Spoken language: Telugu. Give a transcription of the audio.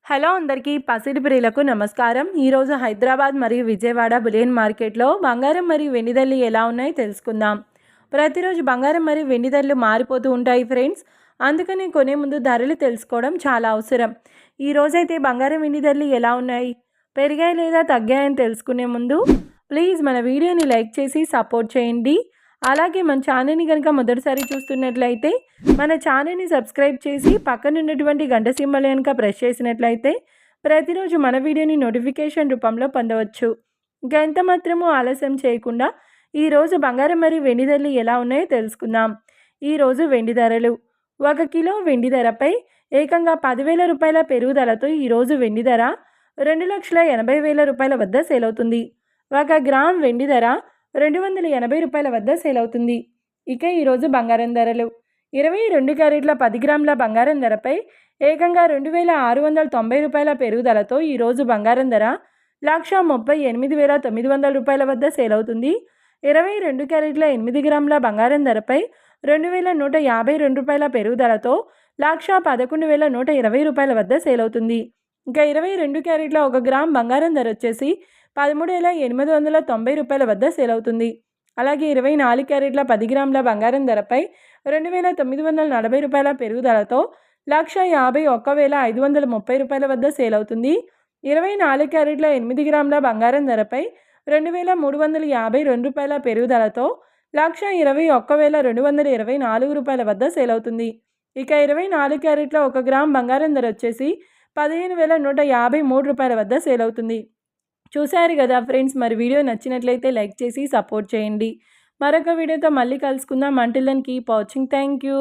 హలో అందరికీ పసిడి ప్రియులకు నమస్కారం. ఈరోజు హైదరాబాద్ మరియు విజయవాడ బులియన్ మార్కెట్లో బంగారం మరియు వెండి ధరలు ఎలా ఉన్నాయో తెలుసుకుందాం. ప్రతిరోజు బంగారం మరియు వెండి ధరలు మారిపోతూ ఉంటాయి ఫ్రెండ్స్. అందుకని కొనే ముందు ధరలు తెలుసుకోవడం చాలా అవసరం. ఈరోజైతే బంగారం వెండి ధరలు ఎలా ఉన్నాయి, పెరిగాయి లేదా తగ్గాయని తెలుసుకునే ముందు ప్లీజ్ మన వీడియోని లైక్ చేసి సపోర్ట్ చేయండి. అలాగే మన ఛానల్ని కనుక మొదటిసారి చూస్తున్నట్లయితే మన ఛానల్ని సబ్స్క్రైబ్ చేసి పక్కన ఉన్నటువంటి గంట సింబల్ కనుక ప్రెస్ చేసినట్లయితే ప్రతిరోజు మన వీడియోని నోటిఫికేషన్ రూపంలో పొందవచ్చు. ఇంకా ఎంత మాత్రమూ ఆలస్యం చేయకుండా ఈరోజు బంగారం మరియు వెండి ధరలు ఎలా ఉన్నాయో తెలుసుకుందాం. ఈరోజు వెండి ధరలు 1 కిలో వెండి ధరపై ఏకంగా 10,000 రూపాయల పెరుగుదలతో ఈరోజు వెండి ధర 2,80,000 రూపాయల వద్ద సేల్ అవుతుంది. 1 గ్రామ్ వెండి ధర 280 రూపాయల వద్ద సేల్ అవుతుంది. ఇక ఈరోజు బంగారం ధరలు 22 క్యారెట్ల 10 గ్రాముల బంగారం ధరపై ఏకంగా 2,690 రూపాయల పెరుగుదలతో ఈరోజు బంగారం ధర 1,38,900 రూపాయల వద్ద సేల్ అవుతుంది. 22 క్యారెట్ల 8 గ్రాముల బంగారం ధరపై 2,152 రూపాయల పెరుగుదలతో 1,11,120 రూపాయల వద్ద సేల్ అవుతుంది. ఇంకా 22 క్యారెట్ల 1 గ్రామ్ బంగారం ధర వచ్చేసి 13,890 రూపాయల వద్ద సేల్ అవుతుంది. అలాగే 24 క్యారెట్ల 10 గ్రాముల బంగారం ధరపై 2,940 రూపాయల పెరుగుదలతో 1,51,530 రూపాయల వద్ద సేల్ అవుతుంది. 24 క్యారెట్ల 8 గ్రాముల బంగారం ధరపై 2,352 రూపాయల పెరుగుదలతో 1,21,224 రూపాయల వద్ద సేల్ అవుతుంది. ఇక 24 క్యారెట్ల 1 గ్రామ్ బంగారం ధర వచ్చేసి 15,153 రూపాయల వద్ద సేల్ అవుతుంది. చూశారు కదా ఫ్రెండ్స్, మరి వీడియో నచ్చినట్లయితే లైక్ చేసి సపోర్ట్ చేయండి. మరొక వీడియోతో మళ్ళీ కలుసుకుందాం. Until then keep watching. Thank you.